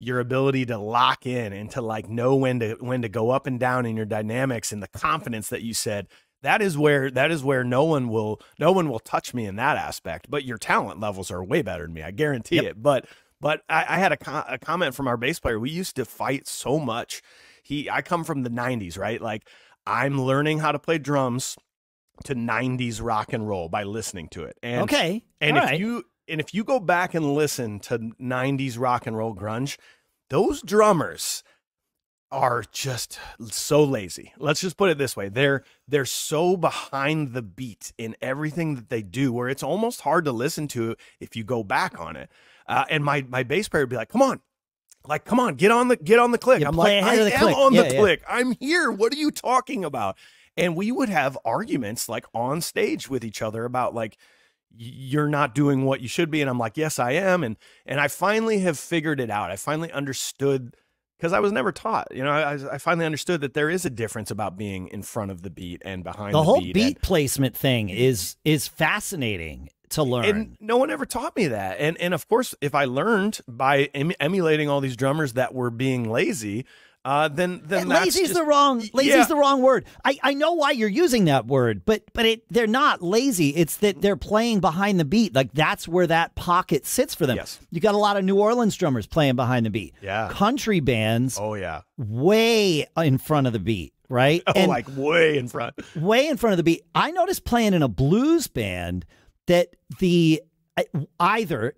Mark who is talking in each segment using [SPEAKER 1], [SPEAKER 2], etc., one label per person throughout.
[SPEAKER 1] your ability to lock in and to like know when to go up and down in your dynamics, and the confidence that you said, that is where no one will touch me in that aspect. But your talent levels are way better than me, I guarantee it. But I had a comment from our bass player. We used to fight so much. I come from the 90s, right? Like, I'm learning how to play drums to 90s rock and roll by listening to it. And if you go back and listen to 90s rock and roll grunge, those drummers are just so lazy. Let's just put it this way. They're so behind the beat in everything that they do, where it's almost hard to listen to if you go back on it. And my bass player would be like, come on, get on the click. I'm like, I am on the click. I'm here. What are you talking about? And we would have arguments like on stage with each other about like, you're not doing what you should be. And I'm like, yes, I am. And I finally have figured it out. I finally understood, because I was never taught, I finally understood that there is a difference about being in front of the beat and behind the beat.
[SPEAKER 2] The whole beat placement thing is fascinating to learn.
[SPEAKER 1] And no one ever taught me that. And of course, if I learned by emulating all these drummers that were being lazy, then
[SPEAKER 2] lazy's the wrong word. I know why you're using that word, but they're not lazy. It's that they're playing behind the beat. Like, that's where that pocket sits for them.
[SPEAKER 1] Yes.
[SPEAKER 2] You got a lot of New Orleans drummers playing behind the beat.
[SPEAKER 1] Yeah.
[SPEAKER 2] Country bands.
[SPEAKER 1] Oh yeah.
[SPEAKER 2] Way in front of the beat, right?
[SPEAKER 1] Oh, and like way in front.
[SPEAKER 2] Way in front of the beat. I noticed playing in a blues band that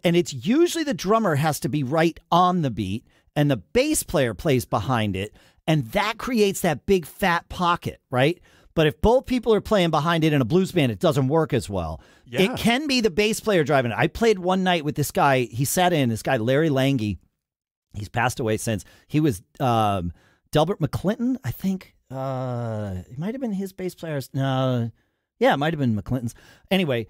[SPEAKER 2] and it's usually the drummer has to be right on the beat, and the bass player plays behind it, and that creates that big fat pocket, right? But if both people are playing behind it in a blues band, it doesn't work as well. Yeah. It can be the bass player driving it. I played one night with this guy. He sat in, this guy, Larry Lange. He's passed away since. He was Delbert McClinton, I think. It might have been his bass player. No, yeah, it might have been McClinton's. Anyway,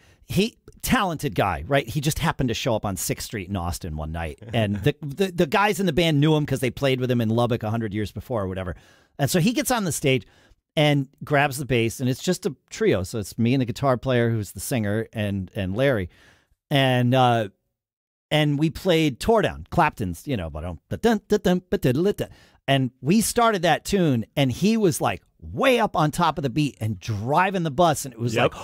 [SPEAKER 2] talented guy, right? He just happened to show up on 6th Street in Austin one night. And the guys in the band knew him because they played with him in Lubbock 100 years before or whatever. And so he gets on the stage and grabs the bass, and it's just a trio. So it's me and the guitar player, who's the singer, and Larry. And we played Tore Down, Clapton's, and we started that tune, and he was like way up on top of the beat and driving the bus, and it was like,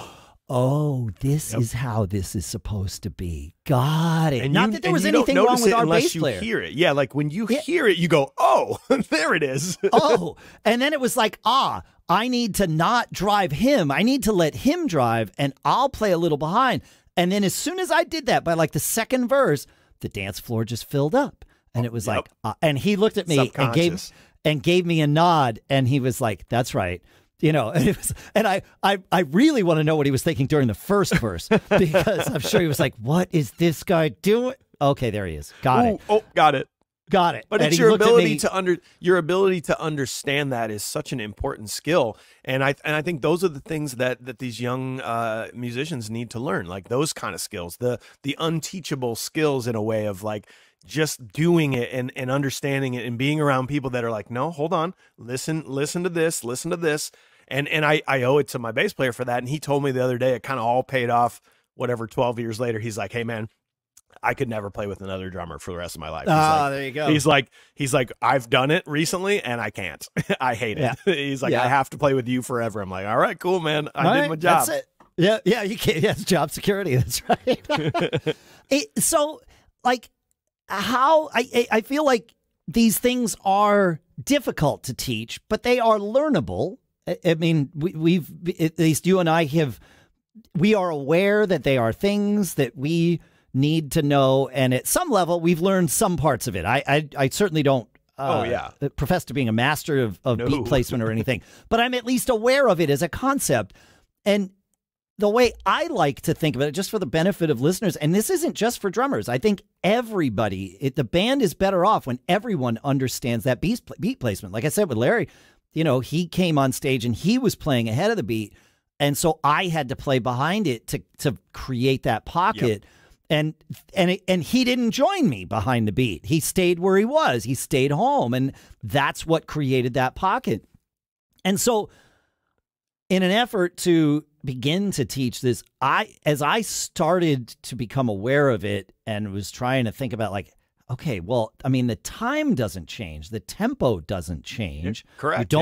[SPEAKER 2] oh, this is how this is supposed to be. Got it.
[SPEAKER 1] And
[SPEAKER 2] Not that there was anything wrong with our bass player.
[SPEAKER 1] You hear it. Yeah, like when you hear it, you go, oh, there it is.
[SPEAKER 2] Oh, and then it was like, I need to not drive him. I need to let him drive, and I'll play a little behind. And then as soon as I did that, by like the second verse, the dance floor just filled up. And it was like, and he looked at me and gave me a nod, and he was like, that's right. And it was, and I really want to know what he was thinking during the first verse, because I'm sure he was like, what is this guy doing? Okay, there he is. Got it.
[SPEAKER 1] Oh, got it.
[SPEAKER 2] Got it.
[SPEAKER 1] But it's your ability to understand that is such an important skill. And I think those are the things that these young musicians need to learn, like those kind of skills, the unteachable skills, in a way, of like just doing it and understanding it and being around people that are like, no, hold on, listen to this. And I owe it to my bass player for that. And he told me the other day, it kind of all paid off, whatever, 12 years later. He's like, hey man, I could never play with another drummer for the rest of my life.
[SPEAKER 2] There you go.
[SPEAKER 1] He's like, I've done it recently and I can't. I hate it. He's like, I have to play with you forever. I'm like, all right, cool, man. I did my job.
[SPEAKER 2] That's it. Yeah, you can't. Yeah, it's job security. That's right. So, like, how I feel like these things are difficult to teach, but they are learnable. I mean, we've at least you and I we are aware that they are things that we need to know, and at some level we've learned some parts of it. I certainly don't profess to being a master of beat placement or anything, but I'm at least aware of it as a concept. And the way I like to think of it, just for the benefit of listeners, and this isn't just for drummers, I think everybody, the band is better off when everyone understands that beat placement. Like I said with Larry, he came on stage and he was playing ahead of the beat, and so I had to play behind it to create that pocket. Yep. And he didn't join me behind the beat. He stayed where he was. He stayed home, and that's what created that pocket. And so, in an effort to begin to teach this, as I started to become aware of it and was trying to think about, like, okay, well, I mean, the time doesn't change. The tempo doesn't change.
[SPEAKER 1] Correct.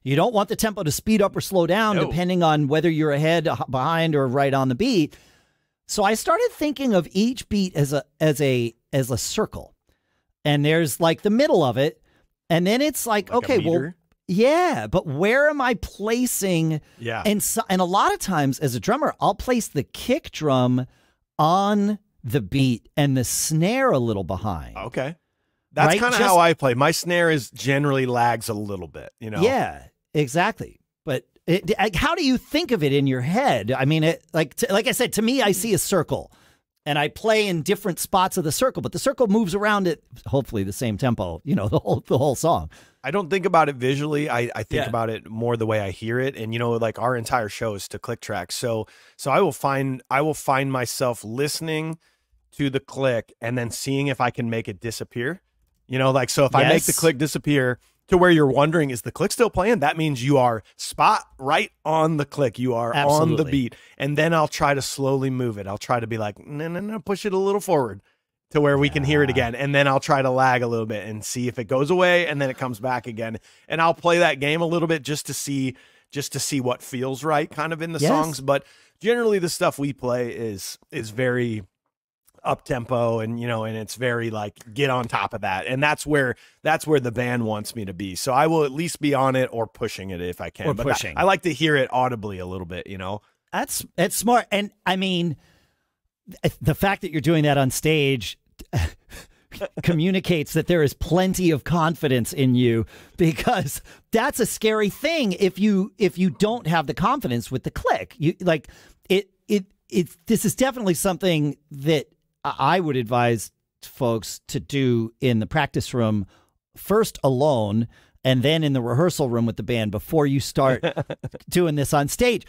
[SPEAKER 2] You don't want the tempo to speed up or slow down depending on whether you're ahead, behind, or right on the beat. So I started thinking of each beat as a circle. And there's like the middle of it. And then it's like okay, well, yeah, but where am I placing?
[SPEAKER 1] Yeah.
[SPEAKER 2] And a lot of times as a drummer, I'll place the kick drum on the beat and the snare a little behind.
[SPEAKER 1] Okay. That's
[SPEAKER 2] right?
[SPEAKER 1] kind of how I play. My snare is generally lags a little bit, you know?
[SPEAKER 2] Yeah, exactly. But how do you think of it in your head? I mean, like I said, to me, I see a circle and I play in different spots of the circle, but the circle moves around at hopefully the same tempo, you know, the whole song.
[SPEAKER 1] I don't think about it visually. I think about it more the way I hear it. And, you know, like our entire show is to click tracks. So I will find myself listening to the click and then seeing if I can make it disappear. You know, like, so if I make the click disappear to where you're wondering, is the click still playing? That means you are spot right on the click. You are on the beat. And then I'll try to slowly move it. I'll try to be like, no, push it a little forward to where we can hear it again. And then I'll try to lag a little bit and see if it goes away and then it comes back again. And I'll play that game a little bit just to see what feels right kind of in the songs. But generally the stuff we play is very up tempo, and you know, and it's very like get on top of that, and that's where the band wants me to be. So I will at least be on it or pushing it if I can.
[SPEAKER 2] Or
[SPEAKER 1] but
[SPEAKER 2] pushing.
[SPEAKER 1] I like to hear it audibly a little bit, you know.
[SPEAKER 2] That's smart, and I mean, the fact that you're doing that on stage communicates that there is plenty of confidence in you, because that's a scary thing if you don't have the confidence with the click. You like it. This is definitely something that I would advise folks to do in the practice room, first alone, and then in the rehearsal room with the band before you start doing this on stage.